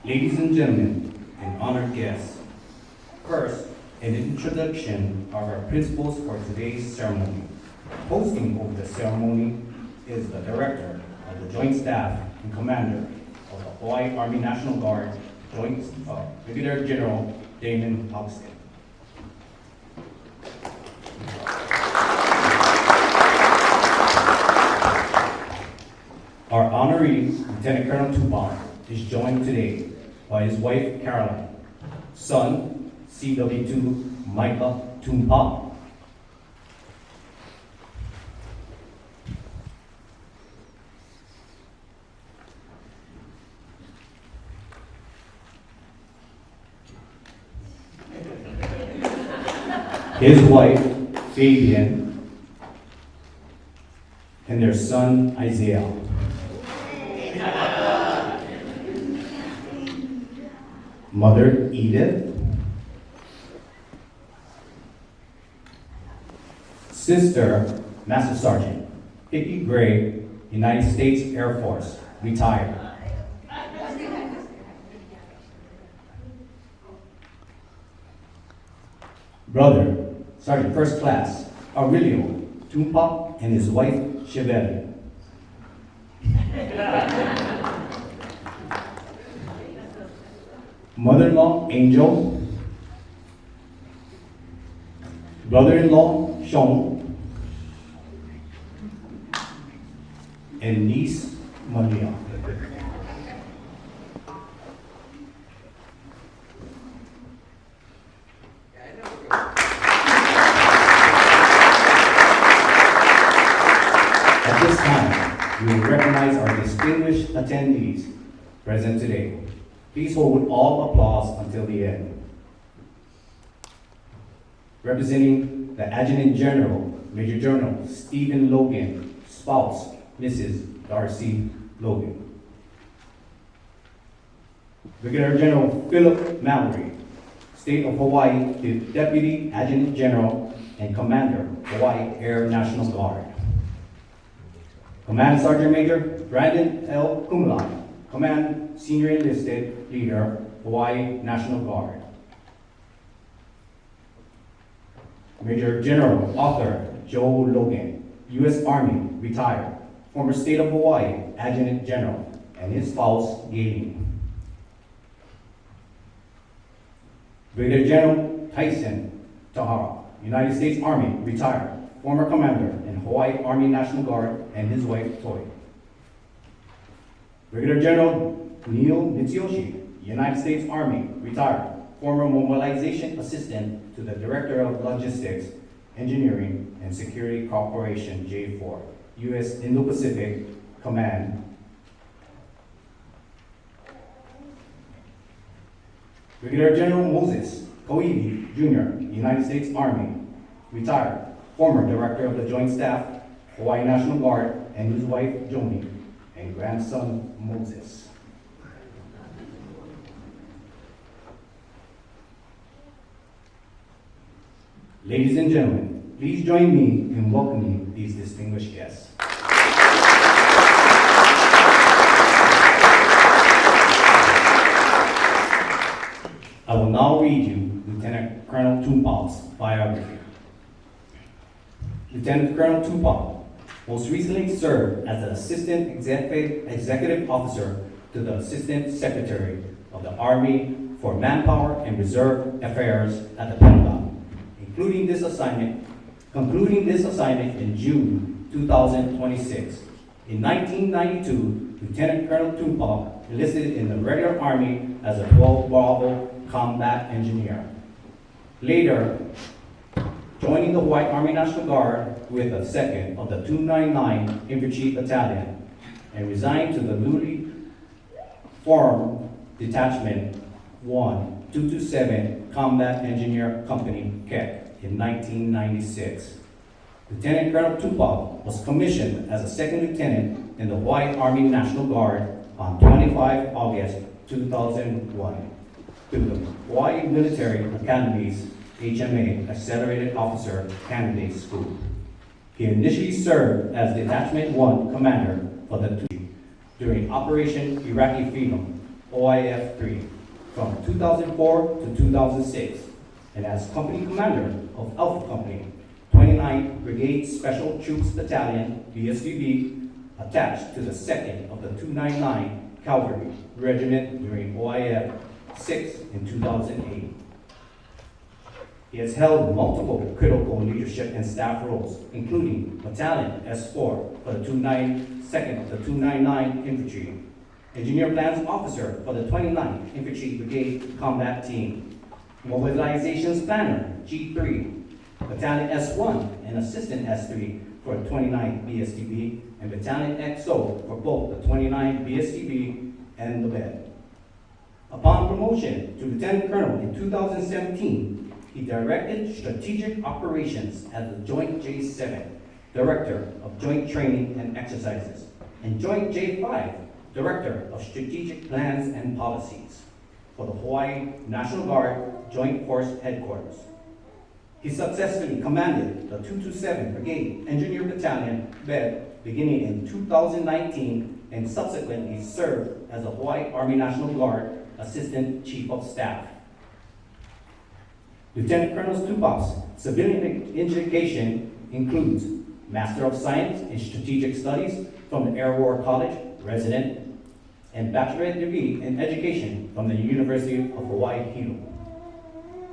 Ladies and gentlemen, and honored guests, first, an introduction of our principals for today's ceremony. Hosting over the ceremony is the Director of the Joint Staff and Commander of the Hawaii Army National Guard, Brigadier General Damon Houston. Our honoree, Lieutenant Colonel Tumpap, is joined today by his wife, Caroline, son, CW2 Micah Tumpap, his wife, Fabian, and their son, Isaiah. Mother, Edith. Sister, Master Sergeant Hickey Gray, United States Air Force, retired. Brother, Sergeant First Class Aurelio Tumpap and his wife, Chevelle. Mother-in-law, Angel. Brother-in-law, Sean. And niece, Maria. At this time, we will recognize our distinguished attendees present today. Please hold all applause until the end. Representing the Adjutant General, Major General Stephen Logan, spouse, Mrs. Darcy Logan. Brigadier General Philip Mallory, State of Hawaii, the Deputy Adjutant General and Commander, Hawaii Air National Guard. Command Sergeant Major Brandon L. Kumlai, Command Senior Enlisted Leader, Hawaii National Guard. Major General Arthur Joe Logan, U.S. Army, retired, former State of Hawaii Adjutant General, and his spouse, Galen. Brigadier General Tyson Tahara, United States Army, retired, former Commander in Hawaii Army National Guard, and his wife, Toy. Brigadier General Neil Mitsuyoshi, United States Army, retired, former Mobilization Assistant to the Director of Logistics, Engineering, and Security Corporation, J4, U.S. Indo-Pacific Command. Brigadier General Moses Koivi, Jr., United States Army, retired, former Director of the Joint Staff, Hawaii National Guard, and his wife, Joni, and grandson, Moses. Ladies and gentlemen, please join me in welcoming these distinguished guests. I will now read you Lieutenant Colonel Tumpap's biography. Lieutenant Colonel Tumpap most recently served as the Assistant Executive Officer to the Assistant Secretary of the Army for Manpower and Reserve Affairs at the Pentagon, concluding this assignment in June 2026. In 1992, Lieutenant Colonel Tumpap enlisted in the regular Army as a 12 Bravo combat engineer. Later, joining the Hawaii Army National Guard with the 2nd of the 299 Infantry Battalion, and resigned to the newly formed Detachment 1, 227 Combat Engineer Company, KEC, in 1996. Lieutenant Colonel Tumpap was commissioned as a 2nd Lieutenant in the Hawaii Army National Guard on 25 August 2001 through the Hawaii Military Academy's HMA Accelerated Officer Candidate School. He initially served as Detachment 1 Commander for the during Operation Iraqi Freedom, OIF-3 from 2004 to 2006, and as Company Commander of Alpha Company, 29th Brigade Special Troops Battalion, BSVB, attached to the 2nd of the 299 Cavalry Regiment during OIF 6 in 2008. He has held multiple critical leadership and staff roles, including Battalion S4 for the 292nd of the 299 Infantry, Engineer Plans Officer for the 29th Infantry Brigade Combat Team, Mobilizations Planner G3, Battalion S1 and Assistant S3 for the 29th BSTB, and Battalion XO for both the 29th BSTB and the BED. Upon promotion to Lieutenant Colonel in 2017, he directed strategic operations as the Joint J7, Director of Joint Training and Exercises, and Joint J5, Director of Strategic Plans and Policies for the Hawaii National Guard Joint Force Headquarters. He successfully commanded the 227 Brigade Engineer Battalion, BED, beginning in 2019, and subsequently served as the Hawaii Army National Guard Assistant Chief of Staff. Lieutenant Colonel Tumpap's civilian education includes Master of Science in Strategic Studies from the Air War College, resident, and bachelorette degree in education from the University of Hawaii, Hilo.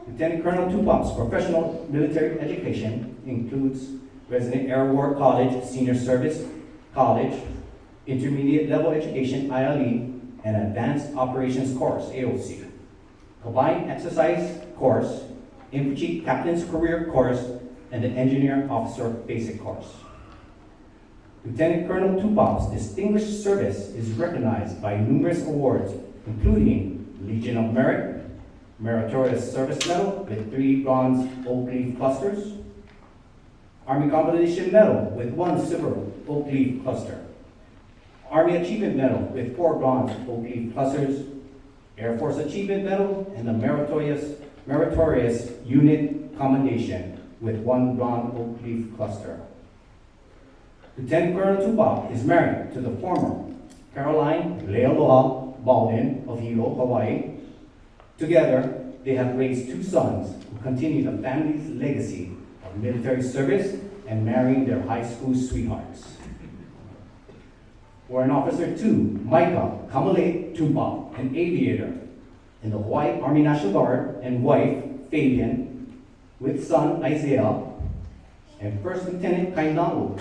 Lieutenant Colonel Tumpap's professional military education includes resident Air War College, Senior Service College, Intermediate Level Education, ILE, and Advanced Operations Course, AOC, Combined Exercise Course, Infantry Captain's Career Course, and the Engineer Officer Basic Course. Lieutenant Colonel Tumpap's distinguished service is recognized by numerous awards, including Legion of Merit, Meritorious Service Medal with 3 bronze oak leaf clusters, Army Commendation Medal with 1 silver oak leaf cluster, Army Achievement Medal with 4 bronze oak leaf clusters, Air Force Achievement Medal, and the Meritorious Unit Commendation with 1 bronze oak leaf cluster. Lieutenant Colonel Tumpap is married to the former Caroline Lealoha Baldwin of Hilo, Hawaii. Together, they have raised 2 sons who continue the family's legacy of military service and marrying their high school sweethearts. Warrant Officer 2, Micah Kamale Tumpap, an aviator in the Hawaii Army National Guard, and wife, Fabian, with son, Isaiah, and First Lieutenant Kainalu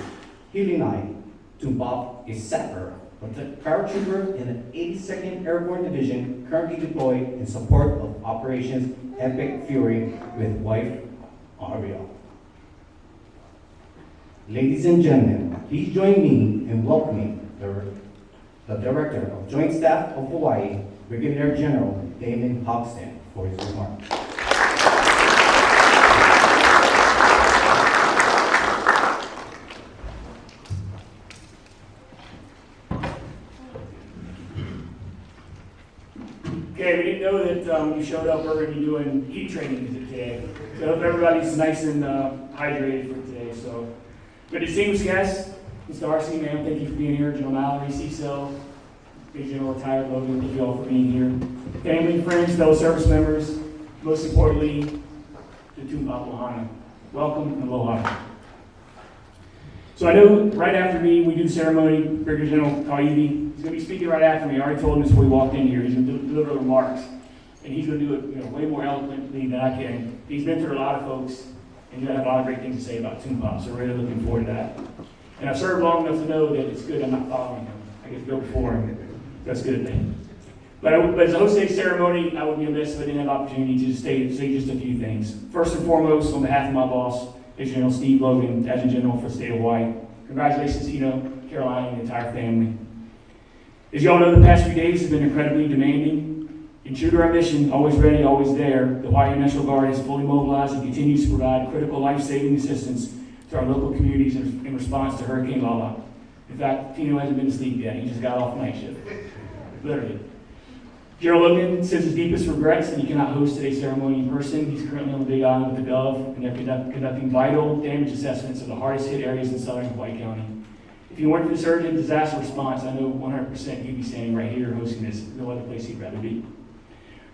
Hilinai Tumpap, a sapper, paratrooper in the 82nd Airborne Division, currently deployed in support of Operations Epic Fury with wife, Aria. Ladies and gentlemen, please join me in welcoming the Director of Joint Staff of Hawaii, Brigadier General Damon Hoxton, for his remarks. Okay, we didn't know that when you showed up, we're going to be doing heat training today. So I hope everybody's nice and hydrated for today. So, good distinguished guests, Mr. R.C., ma'am, thank you for being here. General Mallory, Cecil, Big General Retired Logan, thank you all for being here. Family, friends, fellow service members, most importantly, the Tumpap Lohana. Welcome and aloha. So I know right after me, we do the ceremony, Brigadier General Kaiwi, he's going to be speaking right after me. I already told him this before he walked in here. He's going to deliver remarks. And he's going to do it way more eloquently than I can. He's mentored a lot of folks, and he's going to have a lot of great things to say about Tumpap, so we're really looking forward to that. And I've served long enough to know that it's good I'm not following him. I get to go before him. That's a good thing. But as a host today's ceremony, I would be amiss if I didn't have opportunity to say just a few things. First and foremost, on behalf of my boss, Major General Steve Logan, Adjutant General for the state of Hawaii, congratulations, Tino, Caroline, and the entire family. As you all know, the past few days have been incredibly demanding. And true to our mission, always ready, always there, the Hawaii National Guard is fully mobilized and continues to provide critical life-saving assistance to our local communities in response to Hurricane Lala. In fact, Tino hasn't been asleep yet. He just got off night shift. Literally. General Logan sends his deepest regrets that he cannot host today's ceremony in person. He's currently on the Big Island with the Dove, and they're conducting vital damage assessments of the hardest hit areas in southern Hawaii County. If If you weren't for the surge in disaster response, I know 100% he'd be standing right here hosting this. No other place he'd rather be.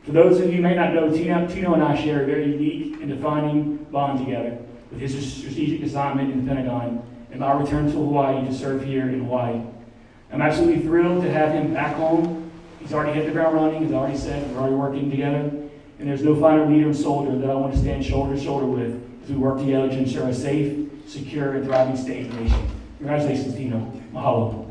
For those of you who may not know, Tino and I share a very unique and defining bond together with his strategic assignment in the Pentagon and my return to Hawaii to serve here in Hawaii. I'm absolutely thrilled to have him back home. He's already hit the ground running, as I already said, we're already working together. And there's no finer leader and soldier that I want to stand shoulder to shoulder with as we work together to ensure a safe, secure, and thriving state and nation. Congratulations, Tino. Mahalo.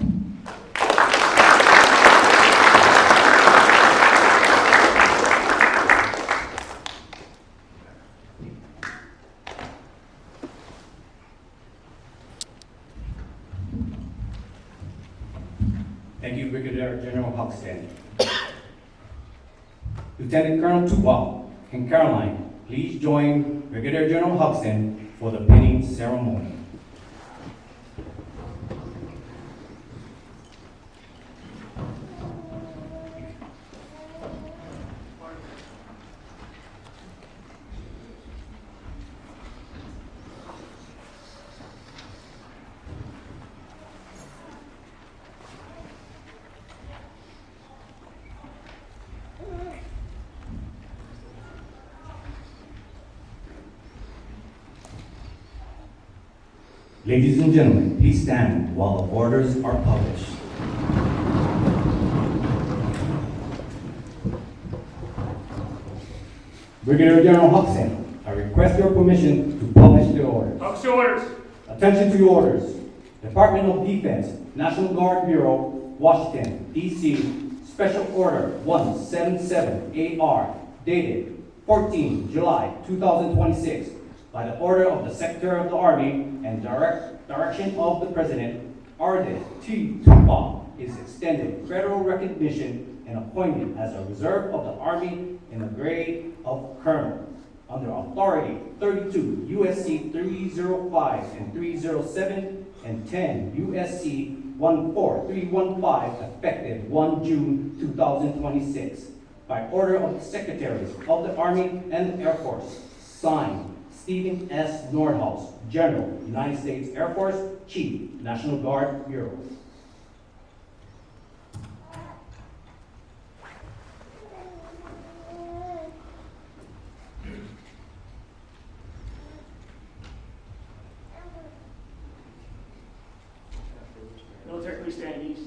Thank you, Brigadier General Hoxton. Lieutenant Colonel Tumpap and Caroline, please join Brigadier General Hoxton for the pinning ceremony. Ladies and gentlemen, please stand while the orders are published. Brigadier General Hoxton, I request your permission to publish the orders. Publish the orders. Attention to your orders. Department of Defense, National Guard Bureau, Washington, D.C., Special Order 177 AR, dated 14 July 2026. By the order of the Secretary of the Army and direction of the President, Auredith Tumpap is extended federal recognition and appointed as a reserve of the Army in the grade of Colonel under Authority 32 U.S.C. 305 and 307 and 10 U.S.C. 14315 effective 1 June 2026 by order of the Secretaries of the Army and the Air Force. Signed, Stephen S. Nordhaus, General, United States Air Force, Chief, National Guard Bureau. Military, please stand at ease.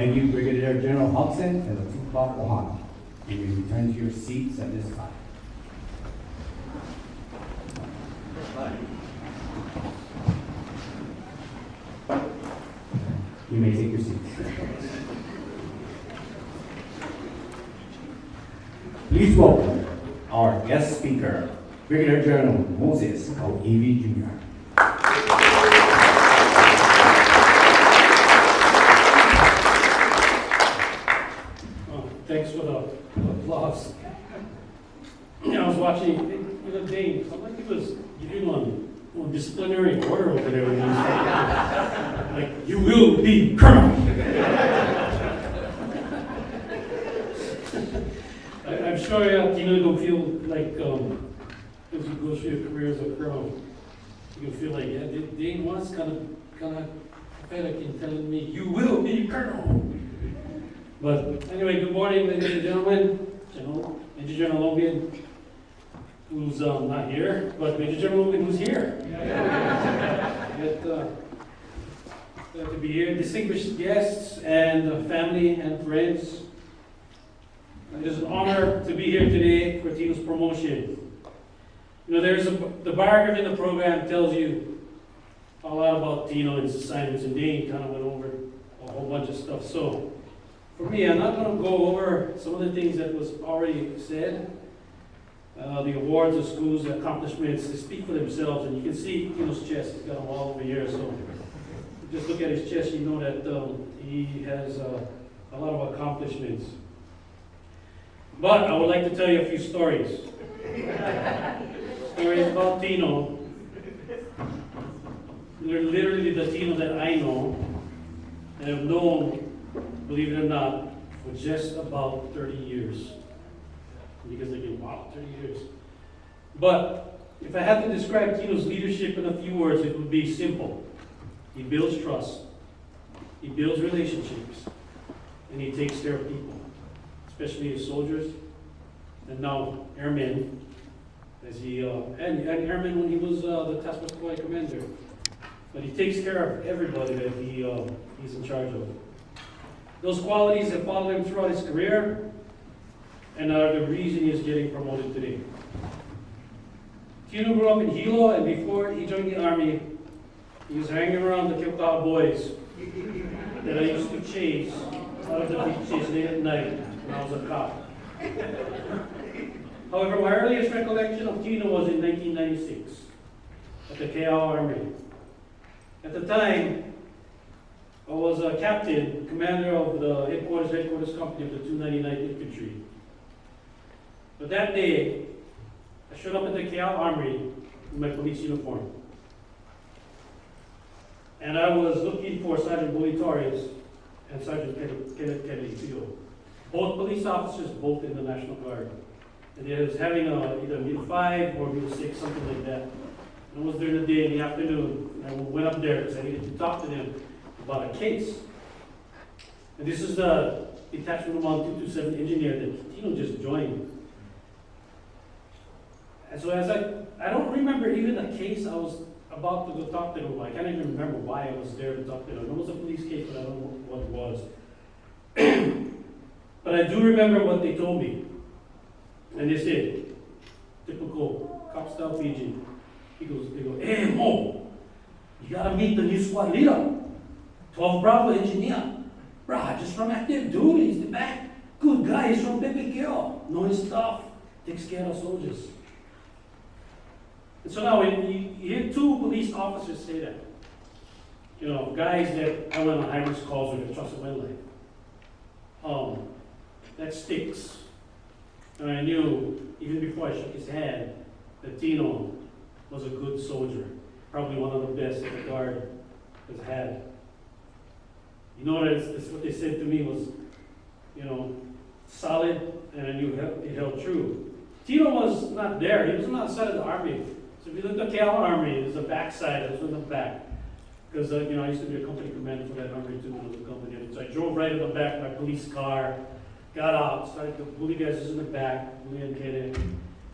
Thank you, Brigadier General Hudson and the Tumpap Ohana. You may return to your seats at this time. You may take your seats. Please welcome our guest speaker, Brigadier General Moses Auredith Jr. Thanks for the applause. I was watching, Dane, I'm like he was giving on disciplinary order over there. When he was like, you will be colonel. I'm sure Tino don't feel like, as he goes through your career as a colonel, you can feel like, yeah, Dane was kind of pathetic in telling me, you will be colonel. But anyway, good morning, ladies and gentlemen. Major General Logan, who's not here, but Major General Logan, who's here. Glad to be here. Distinguished guests and family and friends. It is an honor to be here today for Tino's promotion. The biography in the program tells you a lot about Tino and his assignments, and Dane kind of went over a whole bunch of stuff. So, for me, I'm not going to go over some of the things that was already said. The awards, the schools, the accomplishments, they speak for themselves, and you can see Tino's chest. He's got them all over here, so just look at his chest, you know that he has a lot of accomplishments. But I would like to tell you a few stories. Stories about Tino. They're literally the Tino that I know and have known, believe it or not, for just about 30 years. Because they get, wow, 30 years. But if I had to describe Tino's leadership in a few words, it would be simple. He builds trust, he builds relationships, and he takes care of people, especially his soldiers, and now airmen, as he and airmen when he was the task force deployed commander. But he takes care of everybody that he's in charge of. Those qualities have followed him throughout his career and are the reason he is getting promoted today. Tino grew up in Hilo, and before he joined the Army, he was hanging around the Tumpap boys that I used to chase out of the beaches late at night when I was a cop. However, my earliest recollection of Tino was in 1996 at the KL Army. At the time, I was a captain, commander of the headquarters company of the 299th Infantry. But that day, I showed up at the KL Army in my police uniform. And I was looking for Sergeant Bully Torres and Sergeant Kennedy Field. Both police officers, both in the National Guard. And they was having either meal 5 or meal 6, something like that. And it was during the day in the afternoon. And I went up there because I needed to talk to them about a case. And this is the Detachment 227 engineer that Tino just joined. And so as I don't remember even the case I was about to go talk to them. I can't even remember why I was there to talk to them. It was a police case, but I don't know what it was. But I do remember what they told me. And they said, typical cop style Fiji. They go, hey Mo, you gotta meet the new squad leader, 12 Bravo engineer. Bruh, just from active duty, he's the back. Good guy, he's from Baby Girl. Know his stuff, takes care of soldiers. And so now when you hear two police officers say that, guys that I went on high-risk calls with, that trusted my life, that sticks. And I knew, even before I shook his hand, that Tino was a good soldier, probably one of the best that the Guard has had. That's what they said to me was, solid, and I knew it held true. Tino was not there, he was on the outside of the Army. So if you look at the KL Army, there's a backside, it was in the back. Because, I used to be a company commander for that Army too, when I was a company. So I drove right in the back, my police car, got out, started to bully guys in the back, bully and Kennedy.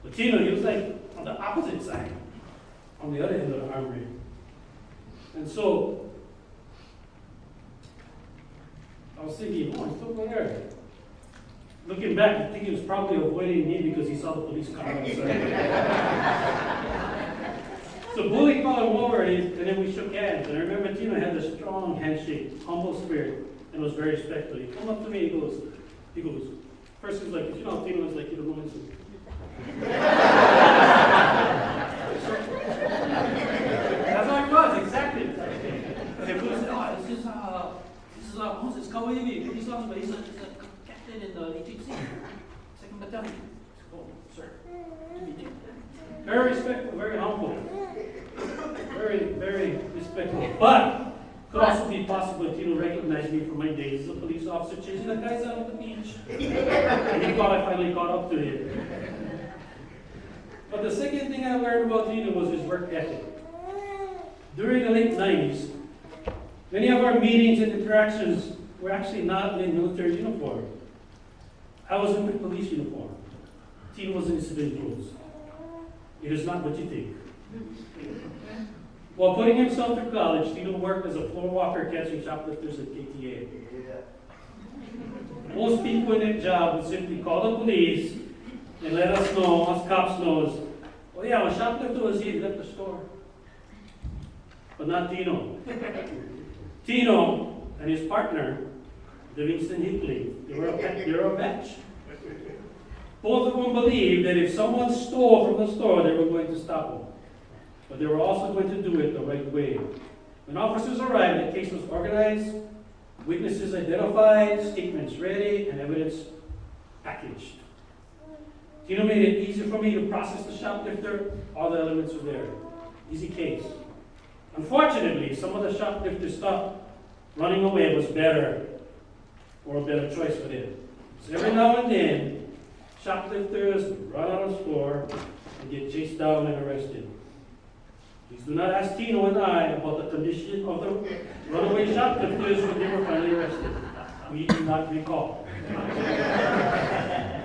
But Tino, he was like on the opposite side, on the other end of the Army. And so, I was thinking, oh, he's still there. Looking back, I think he was probably avoiding me because he saw the police car outside. So Bully called him over and then we shook hands. And I remember Tino had this strong handshake, humble spirit, and was very respectful. He came up to me, he goes, first he was like, you know, Tino was like, you don't know anything. That's how he was, exactly. And Bully said, oh, this is Moses Kawaii. He's a captain in the HHC, 2nd Battalion. Oh, sir. Very respectful, very humble. Very, very respectful. But could also be possible that Tino recognized me from my days as a police officer chasing the guys out on the beach. And he thought I finally caught up to him. But the second thing I learned about Tino was his work ethic. During the late 90s, many of our meetings and interactions were actually not in military uniform. I was in my police uniform. Tino was in his civilian clothes. It is not what you think. While putting himself through college, Tino worked as a floor walker catching shoplifters at KTA. Most people in that job would simply call the police and let us know, us cops know, oh yeah, when shoplifter was here, he left the store. But not Tino. Tino and his partner, Livingston Hickley, they were a batch. Both of them believed that if someone stole from the store, they were going to stop them. But they were also going to do it the right way. When officers arrived, the case was organized, witnesses identified, statements ready, and evidence packaged. Tino made it easy for me to process the shoplifter. All the elements were there. Easy case. Unfortunately, some of the shoplifters thought running away was better, or a better choice for them. So every now and then, shoplifters would run out of the store and get chased down and arrested. Please do not ask Tino and I about the condition of the runaway shoplifters when they were finally arrested. We do not recall.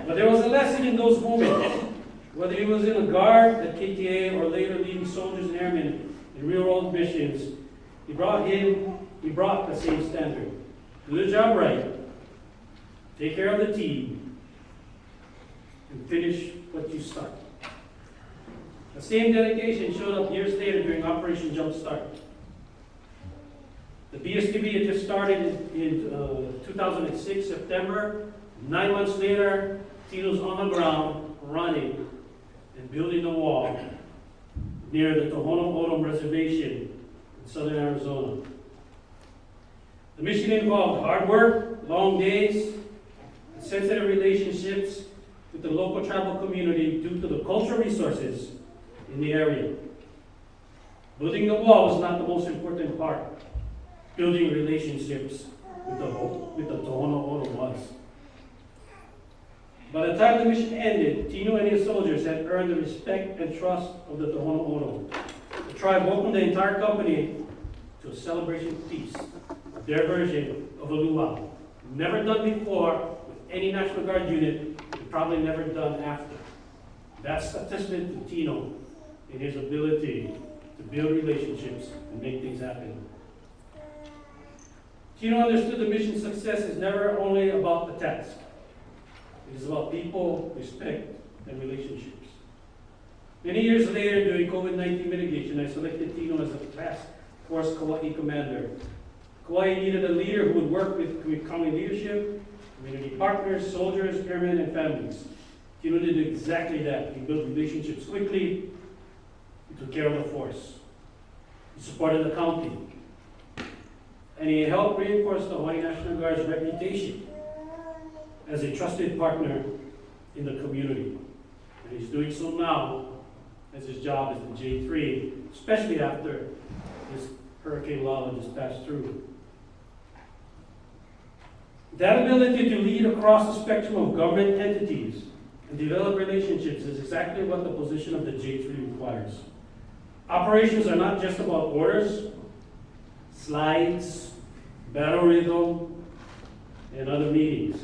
But there was a lesson in those moments. Whether he was in a guard at KTA or later leading soldiers and airmen in real-world missions, he brought the same standard. Do the job right, take care of the team, and finish what you start. The same dedication showed up years later during Operation Jump Start. The BSTB had just started in 2006, September. 9 months later, Tino's on the ground, running and building the wall near the Tohono O'odham Reservation in southern Arizona. The mission involved hard work, long days, and sensitive relationships with the local tribal community due to the cultural resources in the area. Building the wall was not the most important part. Building relationships with the Tohono O'odham was. By the time the mission ended, Tino and his soldiers had earned the respect and trust of the Tohono O'odham. The tribe welcomed the entire company to a celebration of peace, their version of a luau. Never done before with any National Guard unit, and probably never done after. That's a testament to Tino in his ability to build relationships and make things happen. Tino understood the mission's success is never only about the task. It is about people, respect, and relationships. Many years later, during COVID-19 mitigation, I selected Tino as a task force Kauai commander. Kauai needed a leader who would work with county leadership, community partners, soldiers, airmen, and families. Tino did exactly that. He built relationships quickly. He took care of the force. He supported the county. And he helped reinforce the Hawaii National Guard's reputation as a trusted partner in the community. And he's doing so now as his job as the J3, especially after this Hurricane Lala just passed through. That ability to lead across the spectrum of government entities and develop relationships is exactly what the position of the J3 requires. Operations are not just about orders, slides, battle rhythm, and other meetings.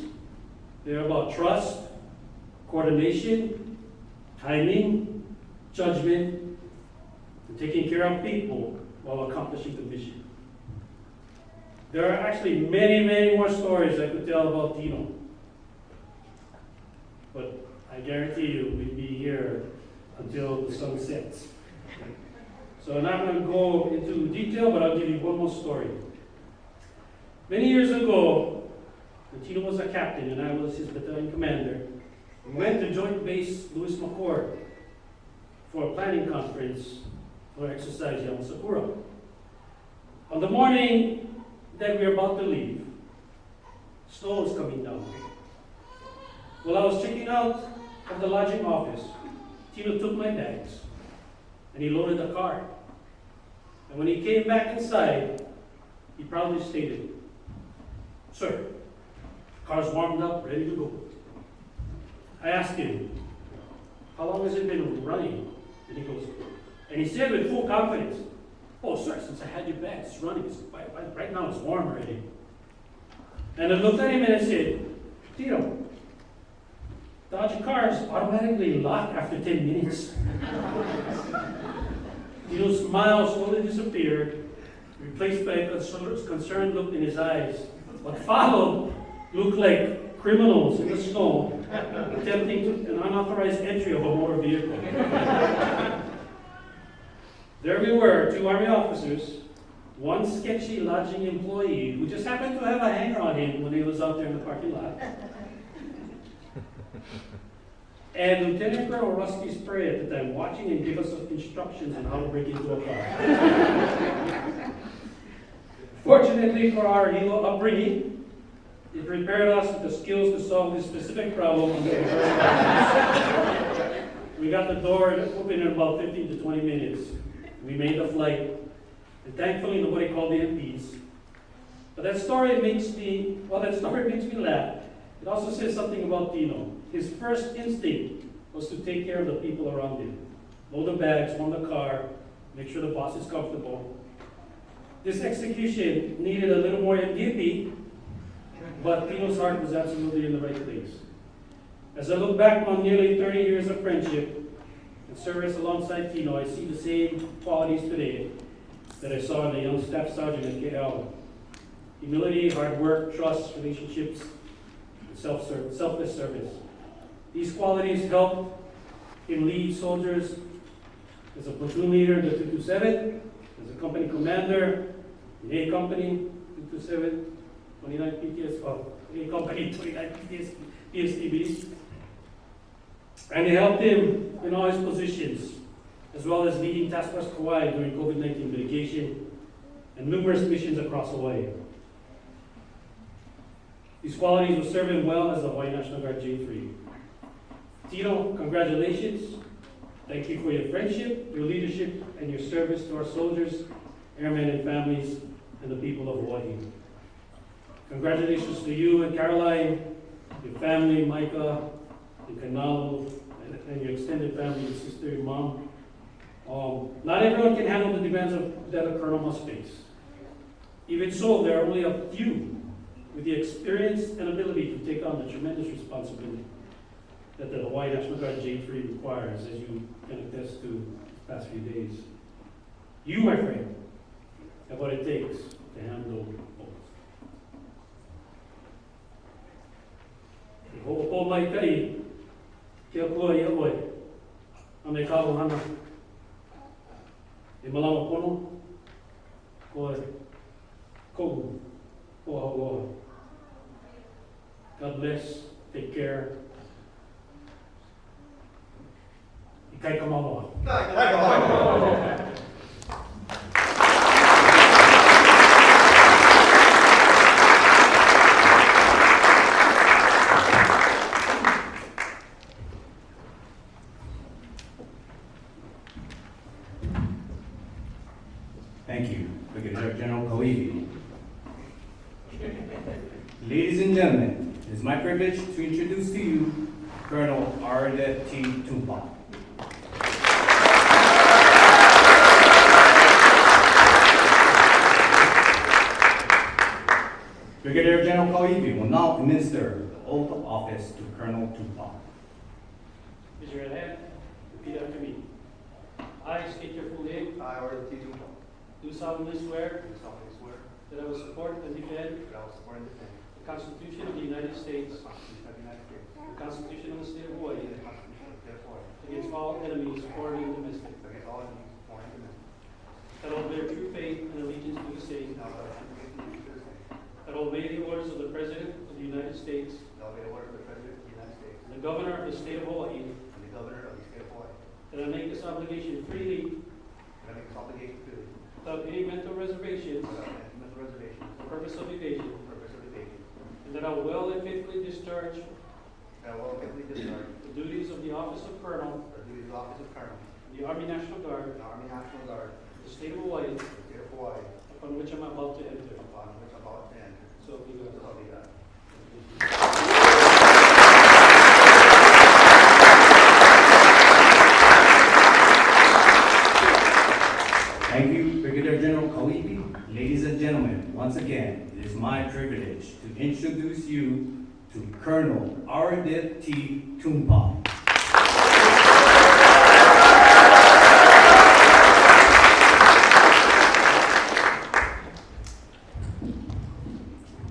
They're about trust, coordination, timing, judgment, and taking care of people while accomplishing the mission. There are actually many, many more stories I could tell about Tino. But I guarantee you, we'd be here until the sun sets. So I'm not going to go into detail, but I'll give you one more story. Many years ago, when Tino was a captain and I was his battalion commander, we went to Joint Base Louis McCord for a planning conference for exercise Yama Sakura. On the morning that we were about to leave, snow was coming down. While I was checking out of the lodging office, Tino took my bags and he loaded the car. And when he came back inside, he proudly stated, "Sir, car's warmed up, ready to go." I asked him, "How long has it been running?" And he said with full confidence, "Oh, sir, since I had your bags, it's running. Right now it's warm already." And I looked at him and I said, "Tino, Dodge cars automatically lock after 10 minutes. Tino's smile slowly disappeared, replaced by a concerned look in his eyes. What followed looked like criminals in the snow attempting an unauthorized entry of a motor vehicle. There we were, 2 Army officers, one sketchy lodging employee who just happened to have a hanger on him when he was out there in the parking lot, and Lieutenant Colonel Rusty Spray at the time watching and give us instructions on how to break into a car. Fortunately for our hero upbringing, it prepared us with the skills to solve this specific problem under the very We got the door open in about 15 to 20 minutes. We made the flight, and thankfully nobody called the MPs. But that story makes me laugh. It also says something about Tino. His first instinct was to take care of the people around him. Load the bags, warm the car, make sure the boss is comfortable. This execution needed a little more MDP, but Tino's heart was absolutely in the right place. As I look back on nearly 30 years of friendship and service alongside Tino, I see the same qualities today that I saw in the young staff sergeant at KL. Humility, hard work, trust, relationships, and selfless service. These qualities helped him lead soldiers as a platoon leader in the 227, as a company commander in A Company, 227, 29 PTS, A Company, 29 PTS, PSTBs. And he helped him in all his positions, as well as leading Task Force Kauai during COVID-19 mitigation and numerous missions across Hawaii. These qualities will serve him well as the Hawaii National Guard J3. Tino, congratulations. Thank you for your friendship, your leadership, and your service to our soldiers, airmen and families, and the people of Hawaii. Congratulations to you and Caroline, your family, Micah, and Kanalo, and your extended family, your sister, your mom. Not everyone can handle the demands that a colonel must face. Even so, there are only a few with the experience and ability to take on the tremendous responsibility that the Hawaii National Guard J3 requires, as you can attest to the past few days. You, my friend, have what it takes to handle both. Ho mai kai, kia kua ia oe, a me kawo hana, e malama pono, ko kohu, ko ahoa. God bless, take care. Ikai kamaloa. Thank you, Brigadier General Koivi. Ladies and gentlemen, it is my privilege to introduce to you Colonel Auredith T. Tumpap. Brigadier General Koivi will now administer the oath of office to Colonel Tumpap. Raise your right hand. Repeat after me. I state your full name. I, Auredith T. Tumpap, Do solemnly swear do solemnly swear that I will support and defend that I will support and defend the Constitution of the United States, the Constitution of the United States, the Constitution of the State of Hawaii, and the Constitution of the State of Hawaii, against all enemies, foreign and domestic, against all enemies, foreign and domestic, that I will bear true faith and allegiance to the same, and I will bear true faith and allegiance to the same, that I will obey the orders of the President of the United States, and I will obey the orders of the President of the United States, and the Governor of the State of Hawaii, and the Governor of the State of Hawaii, that I make this obligation freely, and I make this obligation to, without any mental reservations without any mental reservation, or purpose of evasion, or purpose of evasion, and that I will well and faithfully discharge and I will faithfully discharge the duties of the office of Colonel the duties of the office of Colonel in the Army National Guard in the Army National Guard of the State of Hawaii, of the State of Hawaii, upon which I'm about to enter. upon which I'm about to enter. So be So it. help me God. Thank you, Brigadier General Kauipi. Ladies and gentlemen, once again, it is my privilege to introduce you to Colonel Auredith T. Tumpap.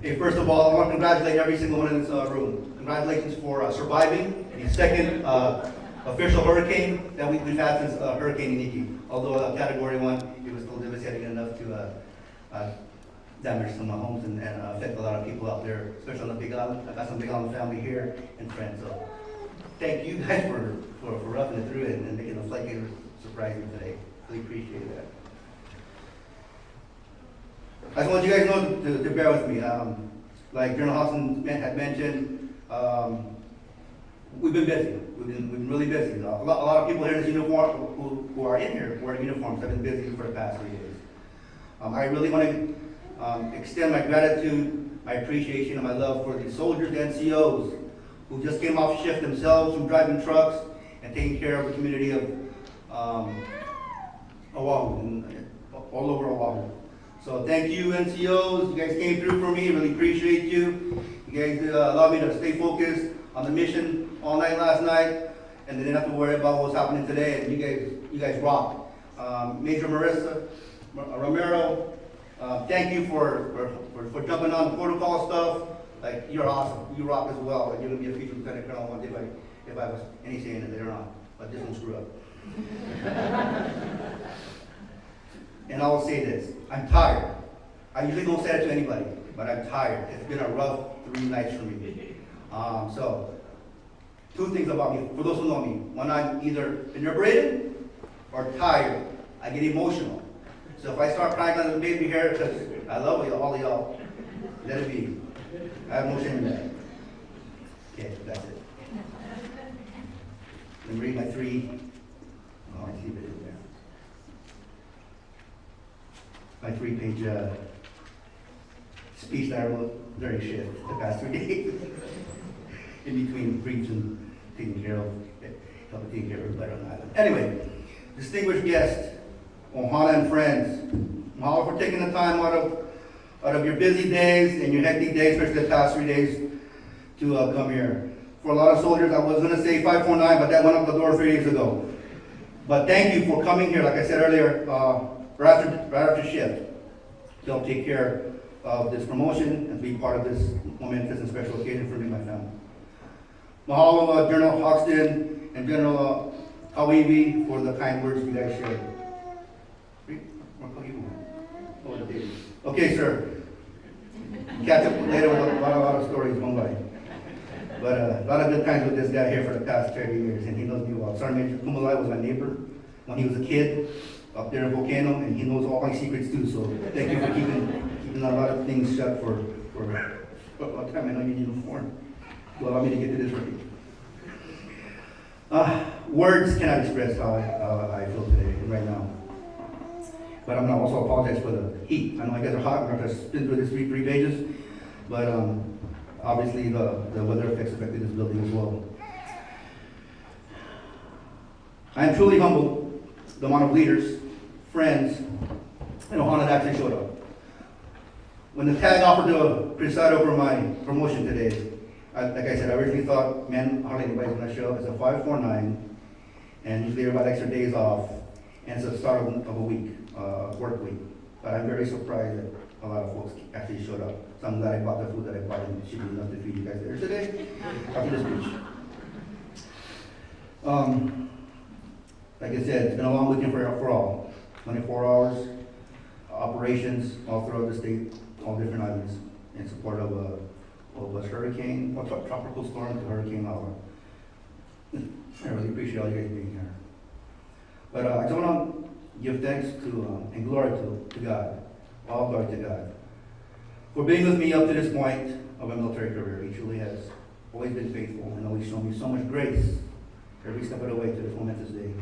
Hey, first of all, I want to congratulate every single one in this room. Congratulations for surviving the second official hurricane that we've had since Hurricane Iniki. Although Category 1, it was still devastating enough to damage some homes and affect a lot of people out there, especially on the Big Island. I got some Big Island family here and friends. So thank you guys for roughing it through it and making the flight gators surprise me today. Really appreciate that. I just want you guys know to bear with me. Like General Hobson had mentioned, we've been busy. We've been really busy. A lot of people here in this uniform who are in here wearing uniforms have been busy for the past 3 days. I really want to extend my gratitude, my appreciation, and my love for the soldiers and NCOs who just came off shift themselves from driving trucks and taking care of the community of Oahu, and all over Oahu. So thank you, NCOs. You guys came through for me. Really appreciate you. You guys allowed me to stay focused on the mission all night last night, and didn't have to worry about what's happening today. And you guys rock. Major Marissa Romero, thank you for jumping on the protocol stuff. Like, you're awesome. You rock as well. And you're gonna be a future lieutenant colonel one day if I was any saying it later on. But this won't screw up. And I will say this, I'm tired. I usually don't say it to anybody, but I'm tired. It's been a rough 3 nights for me. So, 2 things about me, for those who know me. When I'm either inebriated or tired, I get emotional. So if I start crying on the baby hair, because I love you, all of y'all, let it be. I have no shame in that. Okay, that's it. Let me read my 3. Oh, I see it in there. My 3-page speech that I wrote during shift the past 3 days. In between briefs and taking care of everybody on the island. Anyway, distinguished guests, ohana and friends, mahalo for taking the time out of your busy days and your hectic days, especially the past 3 days, to come here. For a lot of soldiers, I was going to say 549, but that went up the door 3 days ago. But thank you for coming here, like I said earlier, right after shift, to help take care of this promotion and be part of this momentous and special occasion for me and my family. Mahalo, General Hoxton and General Kauipi for the kind words you guys shared. Okay, sir. Catch up later with a lot of stories going by. But a lot of good times with this guy here for the past 30 years, and he knows me well. Sergeant Major Kumalai was my neighbor when he was a kid up there in Volcano, and he knows all my secrets too. So thank you for keeping a lot of things shut for a long time. I know you need uniform to allow me to get to this review. Words cannot express how I feel today, right now. But I'm gonna also apologize for the heat. I know you guys are hot. We're gonna spin through this 3 pages, but obviously the weather effects affected this building as well. I am truly humbled the amount of leaders, friends, and ohana that actually showed up. When the tag offered to preside over my promotion today, like I said, I originally thought, man, hardly anybody's gonna show up. It's a 549, and usually everybody likes their days off, and it's the start of a week, work week. But I'm very surprised that a lot of folks actually showed up. So I'm glad I bought the food that I bought, and it should be enough to feed you guys there today, after this speech. Like I said, it's been a long weekend for all. 24 hours, operations all throughout the state, all different islands, in support of hurricane, tropical storm to Hurricane Laura. I really appreciate all you guys being here. But I just want to give thanks to and glory to God, all glory to God, for being with me up to this point of my military career. He truly has always been faithful and always shown me so much grace every step of the way to this momentous day.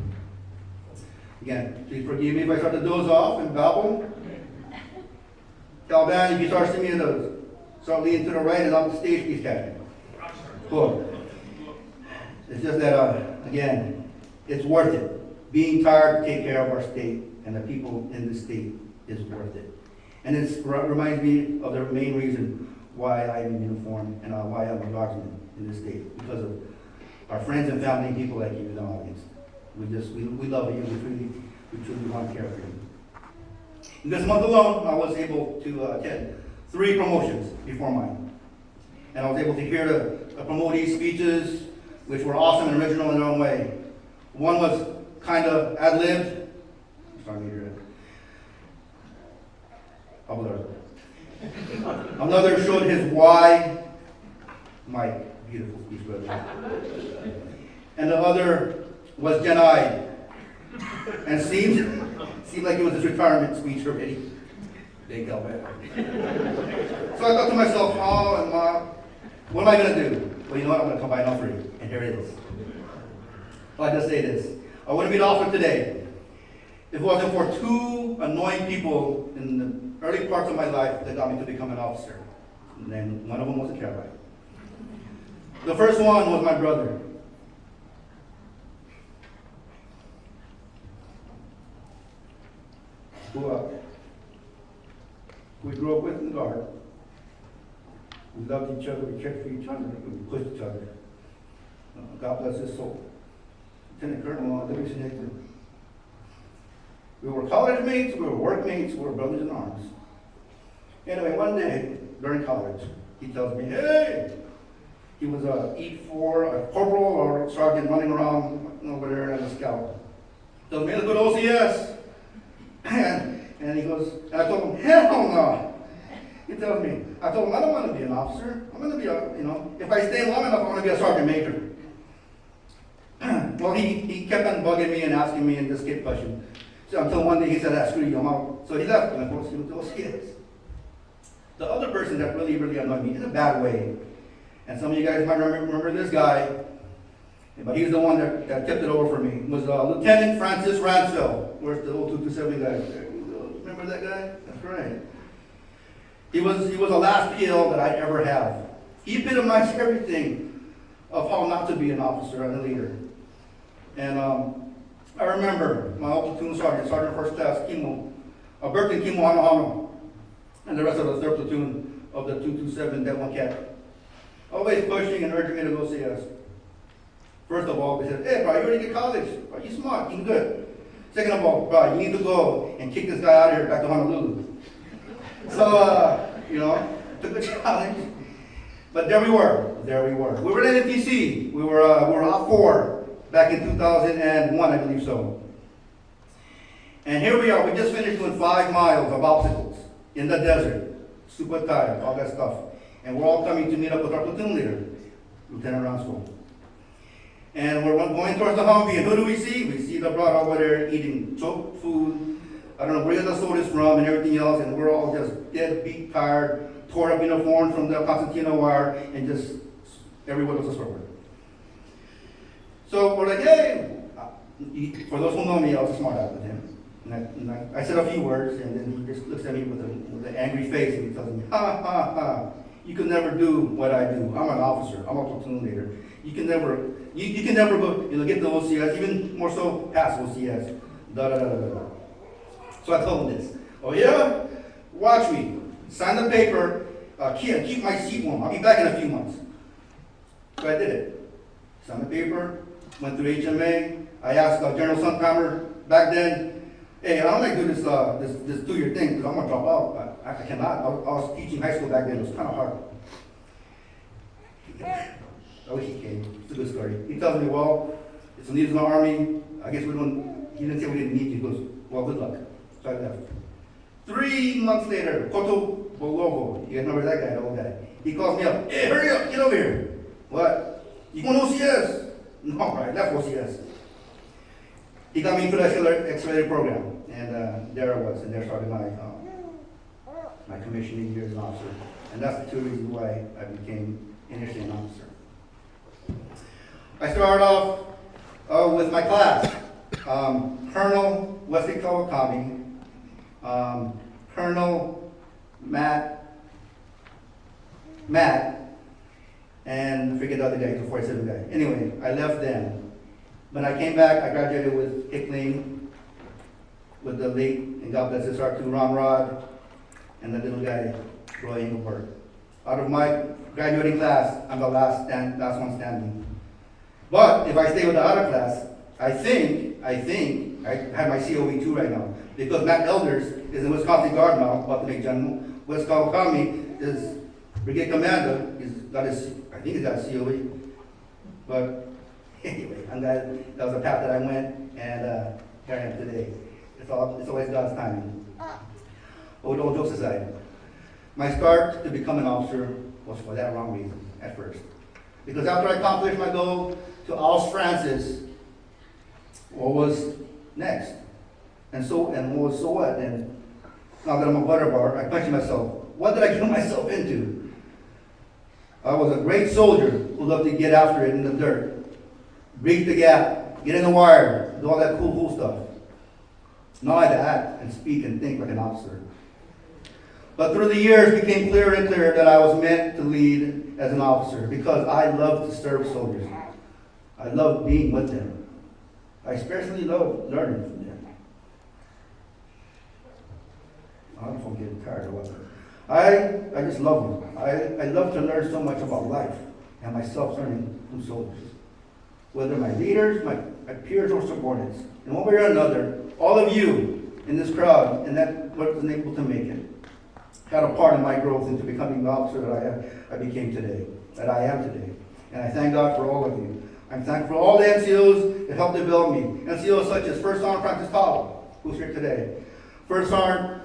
Again, please forgive me if I start to doze off and babble. Calvin, if you start seeing me start leaning to the right and off the stage, please catch me. Cool. It's just that, again, it's worth it. Being tired to take care of our state and the people in the state is worth it. And it reminds me of the main reason why I'm in uniform and why I'm a guardsman in this state, because of our friends and family and people like you in the audience. We love you. We truly want to care for you. In this month alone, I was able to attend 3 promotions before mine. And I was able to hear the promotees' speeches, which were awesome and original in their own way. One was kind of ad-libbed. I'm sorry to hear it. I'll blur it. Another showed his why. My beautiful speech, brother. And the other was Gen-eyed. And seemed like it was his retirement speech already. They go back. So I thought to myself, what am I going to do? Well, you know what? I'm going to come by and offer you. And here it is. I'll just say this. I wouldn't be the offer today if it wasn't for 2 annoying people in the early parts of my life that got me to become an officer. And then one of them was a Carolite. The first one was my brother. Who we grew up with in the Guard. We loved each other, we cared for each other, we pushed each other. God bless his soul. Lieutenant Colonel Livingston Hector. We were college mates, we were work mates, we were brothers in arms. Anyway, one day during college, he tells me, hey, he was a E4, a corporal or sergeant running around over there as a scout. Tells me, let's go to OCS. And he goes, and I told him, hell no. He tells me, I told him, I don't want to be an officer. I'm going to be if I stay long enough, I want to be a sergeant major. Well, he kept on bugging me and asking me and just kept pushing. So until one day he said, screw you, I'm out. So he left and I forced him to OCS. The other person that really, really annoyed me in a bad way, and some of you guys might remember this guy, but he's the one that kept it over for me, was Lieutenant Francis Ransfeld. Where's the old 227 guy? Remember that guy? That's right. He was the last PL that I'd ever have. He epitomized everything of how not to be an officer and a leader. And I remember my old platoon sergeant, Sergeant First Class Kimo, Bertin Kimo Hanohano, and the rest of the 3rd platoon of the 227 that one cat, always pushing and urging me to go see us. First of all, they said, hey, bro, you ready to get college? Are you smart? You good? Second of all, bro, you need to go and kick this guy out of here back to Honolulu. So, took the challenge. But there we were. We were in NTC. We were out 4 back in 2001, I believe so. And here we are. We just finished doing 5 miles of obstacles in the desert. Super tired, all that stuff. And we're all coming to meet up with our platoon leader, Lieutenant Ransfeld. And we're going towards the Humvee, and who do we see? We see the brother over there eating choked food. I don't know where the soda is from and everything else, and we're all just dead beat tired, tore up uniforms from the concertina wire, and just everyone was a swerver. So we're like, hey, for those who know me, I was a smart aleck with him. And I said a few words, and then he just looks at me with an angry face, and he tells me, ha, ha, ha, you can never do what I do. I'm an officer. I'm a platoon leader. You can never go, get to OCS, even more so past OCS. Da, da, da, da, da. So I told him this. Oh yeah? Watch me. Sign the paper. Keep my seat warm. I'll be back in a few months. So I did it. Signed the paper. Went through HMA. I asked General Sunhammer back then, hey, I don't like do this 2-year thing, because I'm gonna drop out. I cannot. I was teaching high school back then, it was kind of hard. I wish he came. It's a good story. He tells me, well, it's needed in the Army. I guess we don't, he didn't say we didn't need you. He goes, well, good luck. So I left. 3 months later, Koto Bolovo, you guys remember that guy, the old guy? He calls me up, hey, hurry up, get over here. What? You going to OCS? No, right, left OCS. He got me into the accelerated program, and there I was, and there started my commissioning year as an officer. And that's the 2 reasons why I became initially an officer. I started off with my class. Colonel Wesley Kawakami, Colonel Matt, and I forget the other guy, the 47 guy. Anyway, I left then. When I came back, I graduated with Hickling, with the late, and God bless his heart, to Ron Rod, and the little guy, Roy Engelbert. Out of my graduating class, I'm the last one standing. But if I stay with the other class, I think I have my COE too right now. Because Matt Elders is in Wisconsin Guard now, about to make general. Wes Kawakami is brigade commander. I think he's got a COE. But anyway, I'm glad that was the path that I went, and here I am today. It's always God's timing. All jokes aside, my start to become an officer was for that wrong reason at first. Because after I accomplished my goal to oust Francis, what was next? And so what? And now that I'm a butter bar, I question myself, what did I get myself into? I was a great soldier who loved to get after it in the dirt, breach the gap, get in the wire, do all that cool stuff. Now I had to act and speak and think like an officer. But through the years, it became clearer and clearer that I was meant to lead as an officer because I love to serve soldiers. I love being with them. I especially love learning from them. I don't know if I'm getting tired or what. I just love them. I love to learn so much about life and myself learning from soldiers. Whether my leaders, my peers, or subordinates. In one way or another, all of you in this crowd and that wasn't able to make it had a part in my growth into becoming the officer that I became today, that I am today. And I thank God for all of you. I'm thankful for all the NCOs that helped develop me. NCOs such as First Sergeant Francis Powell, who's here today. First Sergeant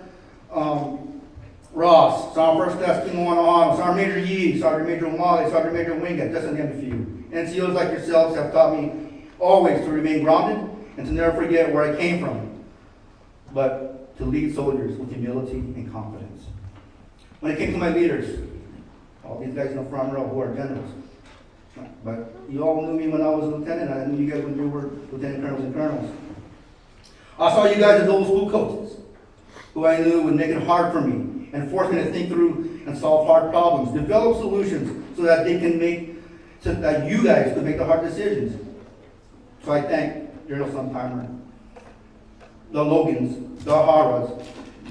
Ross, Sergeant First Class Tino, Sergeant Major Yee, Sergeant Major O'Malley, Sergeant Major Winget, just to name a few. NCOs like yourselves have taught me always to remain grounded and to never forget where I came from, but to lead soldiers with humility and confidence. When it came to my leaders, all these guys in the front row who are generals, but you all knew me when I was a lieutenant. I knew you guys when you were lieutenant colonels and colonels. I saw you guys as old school coaches, who I knew would make it hard for me and force me to think through and solve hard problems, develop solutions so that so that you guys could make the hard decisions. So I thank General Suntimer, the Logans, the Haras,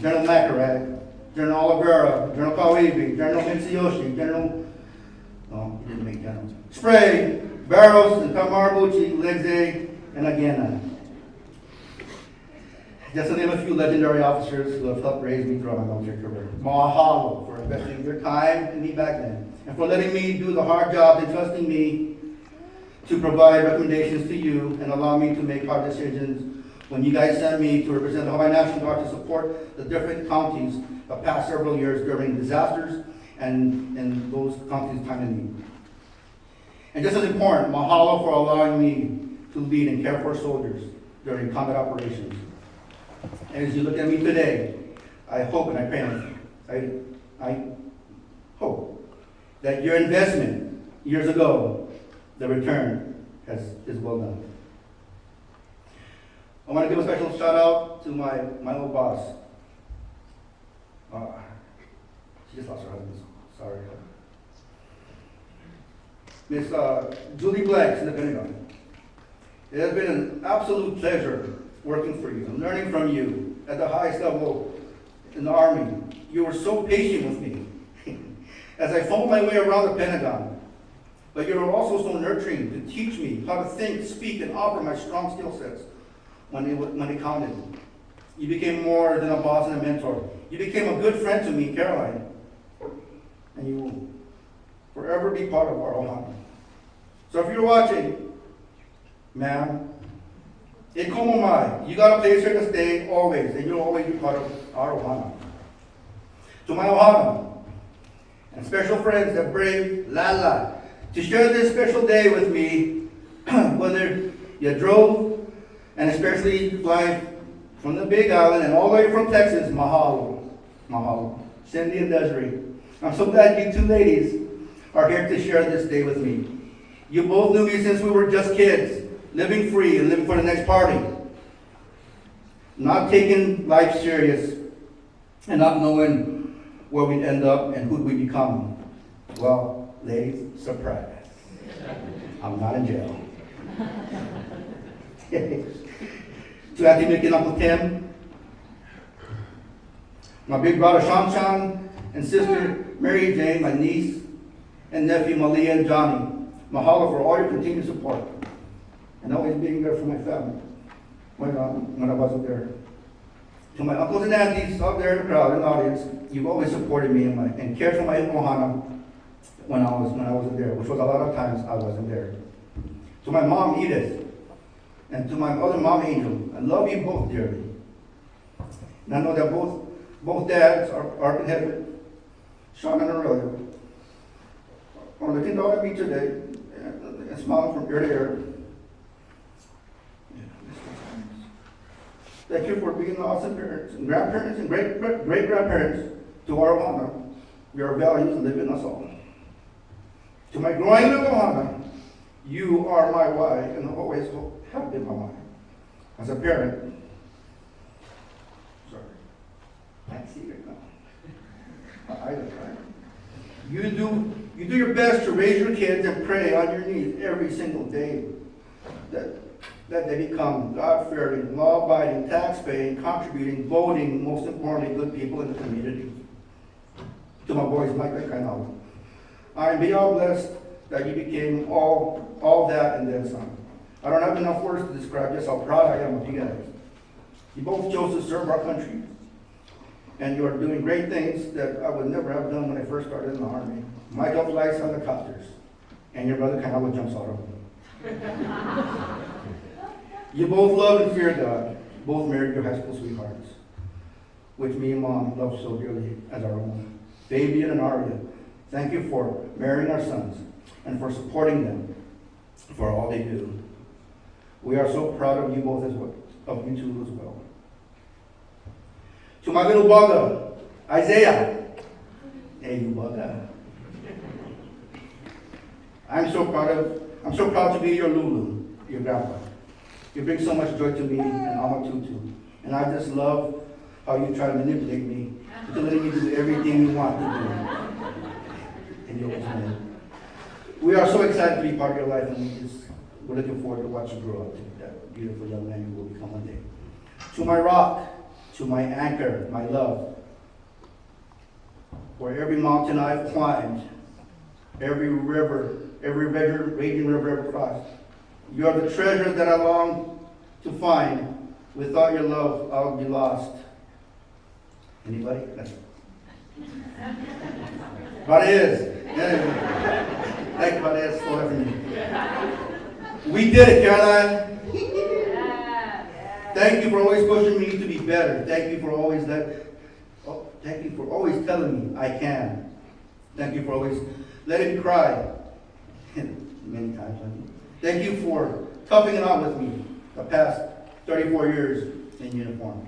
General Macarag, General Oliveira, General Kawibi, General Mitsuyoshi, General, he didn't make generals, Sprague, Barros, and Kamarabuchi, Legze, and Agena. Just to name a few legendary officers who have helped raise me throughout my military career. Mahalo for investing your time in me back then, and for letting me do the hard job and trusting me to provide recommendations to you and allow me to make hard decisions when you guys sent me to represent the Hawaii National Guard to support the different counties the past several years during disasters and those counties' time of need. And just as important, mahalo for allowing me to lead and care for soldiers during combat operations. And as you look at me today, I hope and I pray, I hope that your investment years ago, the return is well done. I want to give a special shout out to my old boss. She just lost her husband, sorry. Miss Julie Blanks in the Pentagon. It has been an absolute pleasure working for you and learning from you at the highest level in the Army. You were so patient with me as I fumbled my way around the Pentagon. But you were also so nurturing to teach me how to think, speak, and offer my strong skill sets when it counted. You became more than a boss and a mentor. You became a good friend to me, Caroline. And you will forever be part of our ohana. So if you're watching, ma'am, ikomo mai, you got a place here to stay always, and you'll always be part of our ohana. To my ohana, and special friends that brave Lala to share this special day with me, whether you drove, and especially fly from the Big Island and all the way from Texas, mahalo, mahalo. Cindy and Desiree, I'm so glad you two ladies are here to share this day with me. You both knew me since we were just kids, living free and living for the next party. Not taking life serious and not knowing where we'd end up and who'd we become. Well, ladies, surprise. I'm not in jail. To Auntie Mickey and Uncle Tim, my big brother Sean Chan, and sister Mary Jane, my niece, and nephew Malia and Johnny. Mahalo for all your continued support and always being there for my family when I wasn't there. To my uncles and aunties out there in the crowd, in the audience, you've always supported me and cared for my ohana when I wasn't there, which was a lot of times I wasn't there. To my mom Edith, and to my other mom Angel, I love you both dearly. And I know that both dads are in heaven, Sean and Aurelia, are looking down at me today and smiling from ear to ear. Thank you for being awesome parents and grandparents and great-grandparents to our ohana. Your values live in us all. To my growing up ohana, you are my why and always have been my why. As a parent, sorry, can't see right now. My eyes are crying. You do your best to raise your kids and pray on your knees every single day that they become God-fearing, law-abiding, tax-paying, contributing, voting, most importantly, good people in the community. To my boys, Mike and Kainala, I am beyond blessed that you became all that and then some. I don't have enough words to describe just how proud I am of you guys. You both chose to serve our country, and you are doing great things that I would never have done when I first started in the Army. Michael flies helicopters, and your brother Kainala jumps out of them. You both love and fear God. Both married your high school sweethearts, which me and Mom love so dearly as our own. Fabian and Auredith, thank you for marrying our sons and for supporting them for all they do. We are so proud of you both of you two as well. To my little bugger, Isaiah. Hey, you bugger. I'm so proud to be your Lulu, your grandpa. You bring so much joy to me and Mama Tutu. And I just love how you try to manipulate me into letting you do everything you want to do. And you always win. We are so excited to be part of your life, and we're looking forward to watch you grow up to that beautiful young man you will become one day. To my rock, to my anchor, my love, for every mountain I've climbed, every raging river ever crossed, you are the treasure that I long to find. Without your love, I would be lost. Anybody? Varez. Thank you, Varez, for having me. We did it, Caroline. Thank you for always pushing me to be better. Thank you for always telling me I can. Thank you for always letting me cry. Many times, honey. Thank you for toughing it out with me the past 34 years in uniform.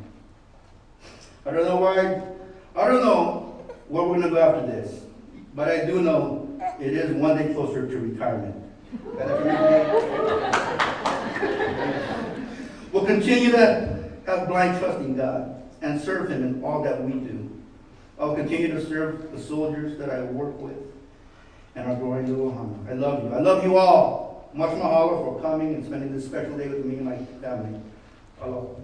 I don't know where we're going to go after this, but I do know it is one day closer to retirement. We'll continue to have blind trust in God and serve Him in all that we do. I'll continue to serve the soldiers that I work with and our growing little ohana. I love you. I love you all. Much mahalo for coming and spending this special day with me and my family. Aloha.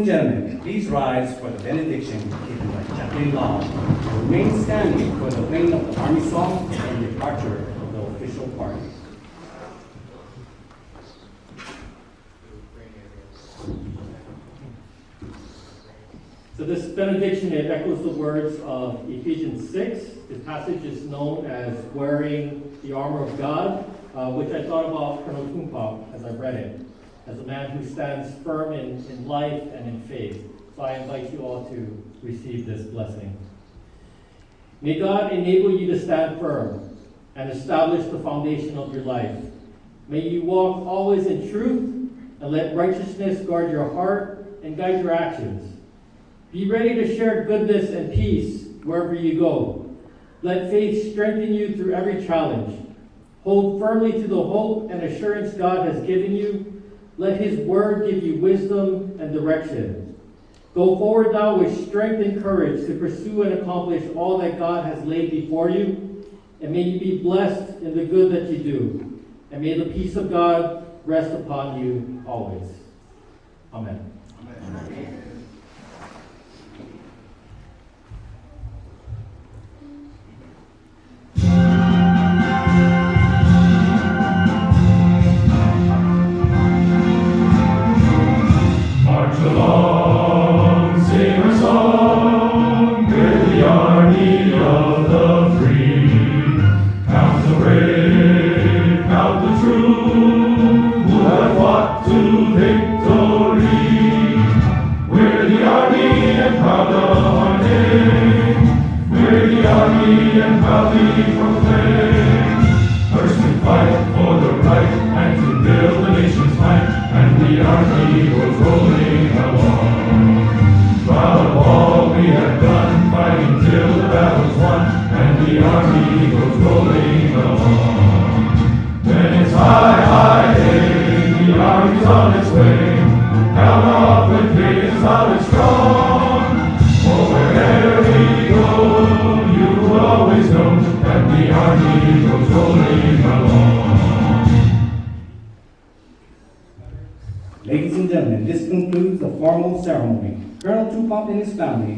gentlemen, please rise for the benediction given by Chaplain Law. Remain standing for the playing of the Army song and departure of the official party. So this benediction, it echoes the words of Ephesians 6. This passage is known as wearing the armor of God, which I thought about Colonel Tumpap as I read it, as a man who stands firm in life and in faith. So I invite you all to receive this blessing. May God enable you to stand firm and establish the foundation of your life. May you walk always in truth and let righteousness guard your heart and guide your actions. Be ready to share goodness and peace wherever you go. Let faith strengthen you through every challenge. Hold firmly to the hope and assurance God has given you. Let His word give you wisdom and direction. Go forward now with strength and courage to pursue and accomplish all that God has laid before you. And may you be blessed in the good that you do. And may the peace of God rest upon you always. Amen. Amen. March along, sing a song, with the army of the free. Count the brave, count the true, who have fought to victory. We're the army and proud of our name. We're the army and proudly proclaim. First to fight for the right and to build the nation's might. And the army goes rolling along. Proud of all we have done, fighting till the battle's won. And the army goes rolling along. When it's high, high, hey, the army's on its way. Count off with kids loud and strong. For wherever we go, you will always know that the army goes rolling along. Ladies and gentlemen, this concludes the formal ceremony. Colonel Tumpap and his family